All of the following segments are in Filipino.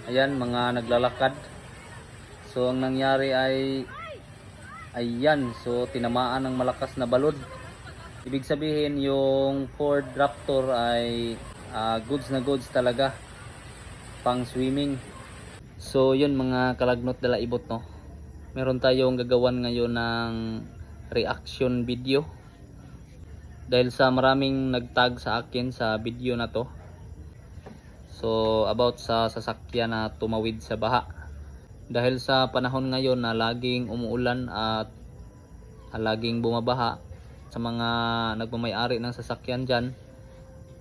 Ayan, mga naglalakad. So ang nangyari ay ayan, so tinamaan ng malakas na balod. Ibig sabihin yung Ford Raptor ay goods na goods talaga, pang swimming. So yun mga kalagnot dala ibot, no, meron tayong gagawan ngayon ng reaction video dahil sa maraming nagtag sa akin sa video na to. So about sa sasakyan na tumawid sa baha. Dahil sa panahon ngayon na laging umuulan at laging bumabaha, sa mga nagmamay-ari ng sasakyan dyan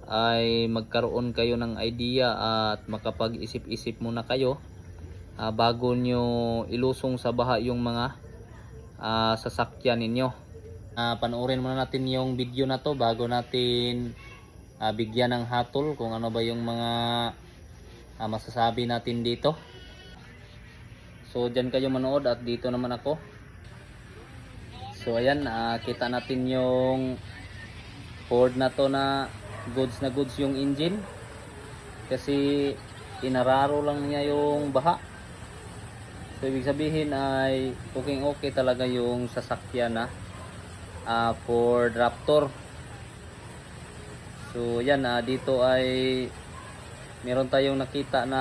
ay magkaroon kayo ng idea at makapag-isip-isip muna kayo bago nyo ilusong sa baha yung mga sasakyan ninyo. Panoorin muna natin yung video na to bago natin bigyan ng hatol kung ano ba yung mga masasabi natin dito. So dyan kayo manood at dito naman ako. So ayan, kita natin yung Ford na to na goods yung engine kasi inararo lang niya yung baha. So ibig sabihin ay okay talaga yung sasakyan na Ford Raptor. So yan, dito ay meron tayong nakita na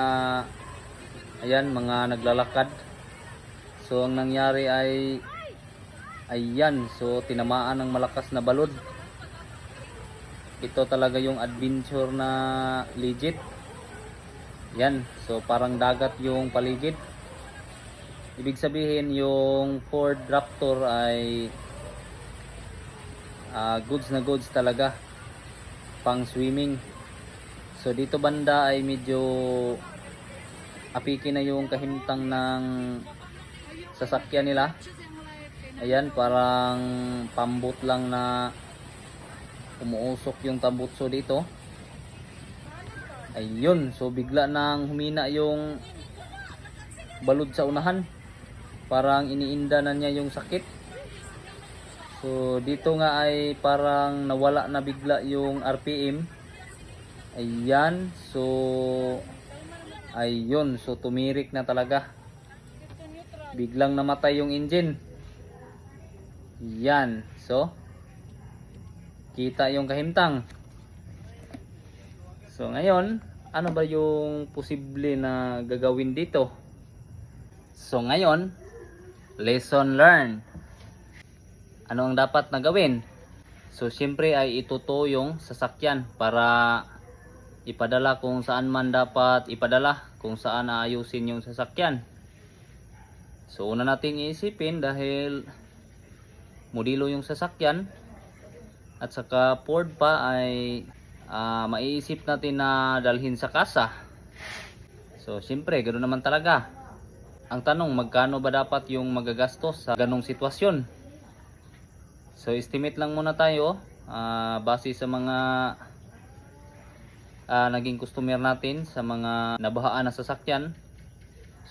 ayan, mga naglalakad. So ang nangyari ay ayan, so tinamaan ng malakas na balod. Ito talaga yung adventure na legit. Yan, so parang dagat yung paligid. Ibig sabihin yung Ford Raptor ay goods na goods talaga, pang swimming. So dito banda ay medyo apiki na yung kahimtang ng sasakyan nila. Ayan, parang pambot lang na umuusok yung tambutso dito. Ayun, so bigla nang humina yung balod sa unahan. Parang iniinda na niya yung sakit. So dito nga ay parang nawala na bigla yung RPM. Ayan, so ayun, so tumirik na talaga. Biglang namatay yung engine. Yan, so kita yung kahimtang. So ngayon, ano ba yung posible na gagawin dito? So ngayon, lesson learned. Ano ang dapat na gawin? So siyempre ay ituto yung sasakyan para ipadala kung saan man dapat ipadala, kung saan aayusin yung sasakyan. So una nating iisipin, dahil modelo yung sasakyan at saka Ford pa, ay maiisip natin na dalhin sa kasa. So siyempre ganoon naman talaga. Ang tanong, magkano ba dapat yung magagastos sa ganong sitwasyon? So estimate lang muna tayo base sa mga naging customer natin sa mga nabahaan na sasakyan.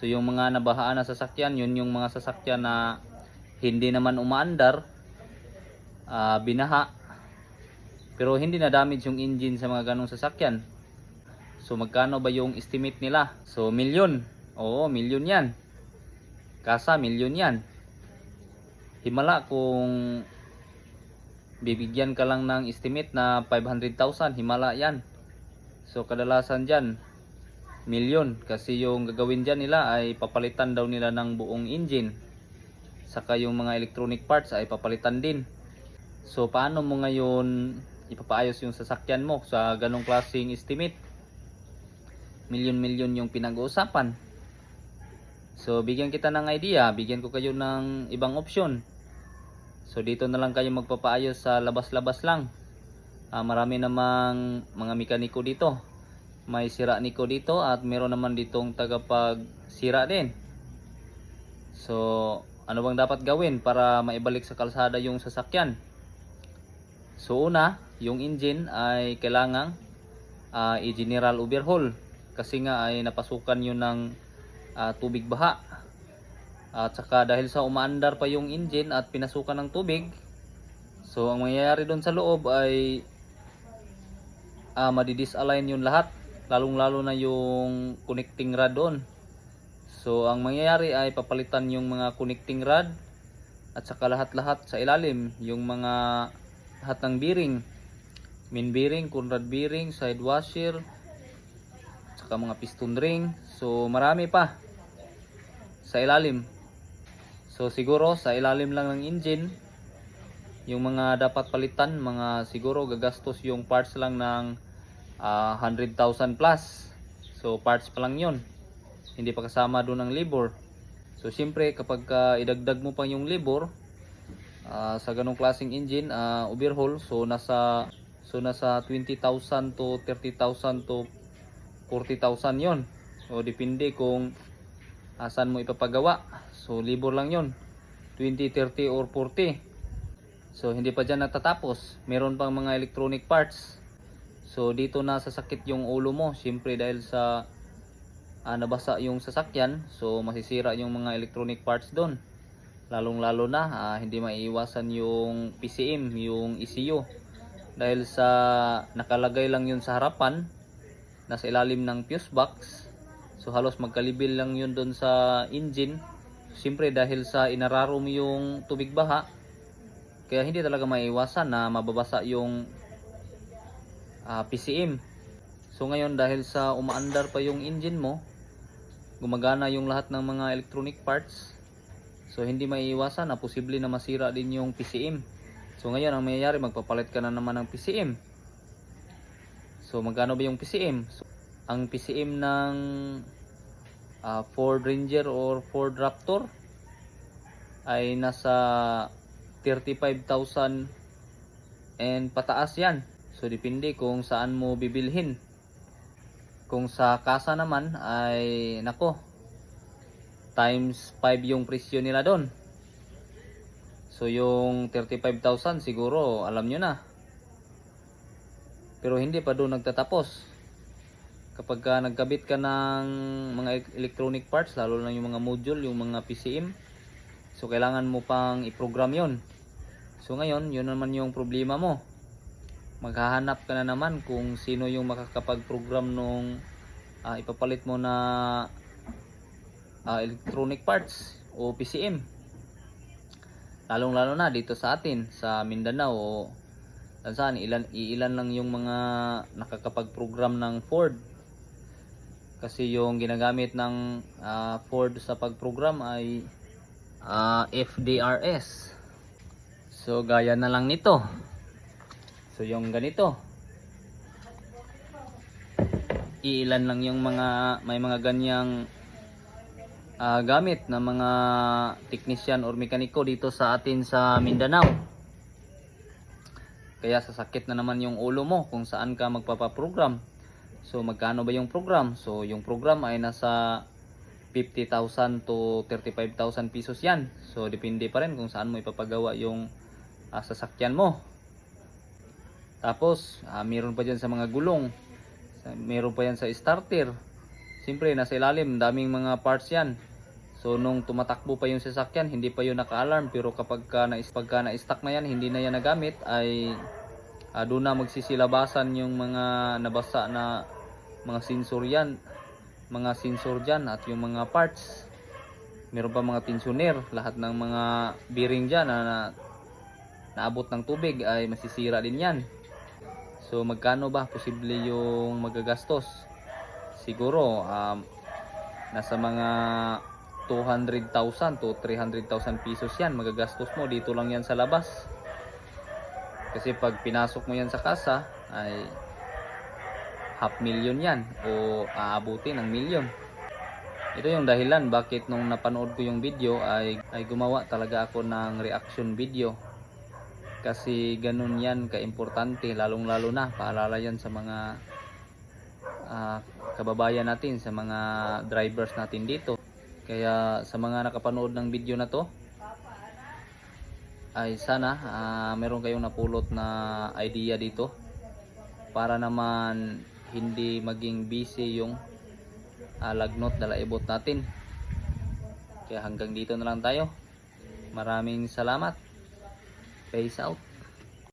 So yung mga nabahaan na sasakyan, yun yung mga sasakyan na hindi naman umaandar, binaha, pero hindi na damage yung engine sa mga ganong sasakyan. So magkano ba yung estimate nila? So milyon. Oo, milyon yan. Kasa milyon yan. Himala kung bibigyan ka lang ng estimate na 500,000, himala yan. So kadalasan dyan milyon, kasi yung gagawin dyan nila ay papalitan daw nila ng buong engine, saka yung mga electronic parts ay papalitan din. So paano mo ngayon ipapaayos yung sasakyan mo sa ganong klaseng estimate? Milyon-milyon yung pinag-uusapan. So bigyan kita ng idea, bigyan ko kayo ng ibang option. So dito na lang kayo magpapaayos sa labas-labas lang. Marami namang mga mekaniko dito. May sira niko dito at meron naman ditong tagapagsira din. So ano bang dapat gawin para maibalik sa kalsada yung sasakyan? So una, yung engine ay kailangang i-general overhaul, kasi nga ay napasukan yun ng tubig baha. At saka dahil sa umaandar pa yung engine at pinasukan ng tubig, so ang mangyayari doon sa loob ay madidisalign yun lahat. lalong lalo na yung connecting rod doon. So ang mangyayari ay papalitan yung mga connecting rod at saka lahat-lahat sa ilalim, yung mga lahat ng bearing, main bearing, Conrad bearing, side washer, saka mga piston ring. So marami pa sa ilalim. So siguro sa ilalim lang ng engine yung mga dapat palitan, mga siguro gagastos yung parts lang ng 100,000 plus. So parts pa lang yun, hindi pa kasama doon ang labor. So siyempre kapag idagdag mo pa yung labor sa ganong klaseng engine, overhaul, so nasa 20,000 to 30,000 to 40,000 yon. So depende kung saan mo ipapagawa. So labor lang yon, 20, 30 or 40. So hindi pa dyan natatapos, meron pang mga electronic parts. So dito na sasakit yung ulo mo, siyempre dahil sa nabasa yung sasakyan. So masisira yung mga electronic parts doon, lalong lalo na hindi maiiwasan yung PCM, yung ECU, dahil sa nakalagay lang yun sa harapan, nasa ilalim ng fuse box. So halos magkalibil lang yun doon sa engine. Siyempre dahil sa inararom yung tubig baha, kaya hindi talaga maiiwasan na mababasa yung PCM. So ngayon dahil sa umaandar pa yung engine mo, gumagana yung lahat ng mga electronic parts, so hindi maiiwasan na posible na masira din yung PCM. So ngayon ang mayayari, magpapalit ka na naman ng PCM. So magkano ba yung PCM? So, ang PCM ng Ford Ranger or Ford Raptor ay nasa 35,000 and pataas yan. So depende kung saan mo bibilhin. Kung sa kasa naman ay nako, times 5 yung presyo nila doon. So yung 35,000 siguro alam nyo na. Pero hindi pa doon nagtatapos. Kapag nagkabit ka ng mga electronic parts, lalo na yung mga module, yung mga PCM, so kailangan mo pang i-program yon. So ngayon, yun naman yung problema mo. Maghahanap ka na naman kung sino yung makakapag-program nung ipapalit mo na electronic parts o PCM. Lalong lalo na dito sa atin sa Mindanao o saan, ilan lang yung mga nakakapag-program ng Ford. Kasi yung ginagamit ng Ford sa pag-program ay FDRS. So gaya na lang nito. So yung ganito, ilan lang yung may mga ganyang gamit na mga technician or mekaniko dito sa atin sa Mindanao. Kaya sasakit na naman yung ulo mo kung saan ka magpapaprogram. So magkano ba yung program? So yung program ay nasa 50,000 to 35,000 pesos yan. So depende pa rin kung saan mo ipapagawa yung sasakyan mo. Tapos meron pa dyan sa mga gulong, meron pa yan sa starter. Siyempre nasa ilalim, daming mga parts yan. So nung tumatakbo pa yung sasakyan, hindi pa yun naka-alarm. Pero kapag na-stuck na yan, hindi na yan nagamit, ay doon na magsisilabasan yung mga nabasa na mga sensor yan, mga sensor dyan at yung mga parts. Meron pa mga tensioner, lahat ng mga bearing dyan na naabot ng tubig ay masisira din yan. So magkano ba posible yung magagastos? Siguro nasa mga 200,000 to 300,000 pesos yan magagastos mo. Dito lang yan sa labas. Kasi pag pinasok mo yan sa kasa ay 500,000 yan o aabutin ng milyon. Ito yung dahilan bakit nung napanood ko yung video ay gumawa talaga ako ng reaction video. Kasi ganun yan kaimportante, lalong lalo na paalala yan sa mga kababayan natin, sa mga drivers natin dito. Kaya sa mga nakapanood ng video na to ay sana meron kayong napulot na idea dito para naman hindi maging busy yung lagnot na laibot natin. Kaya hanggang dito na lang tayo. Maraming salamat. Peace out.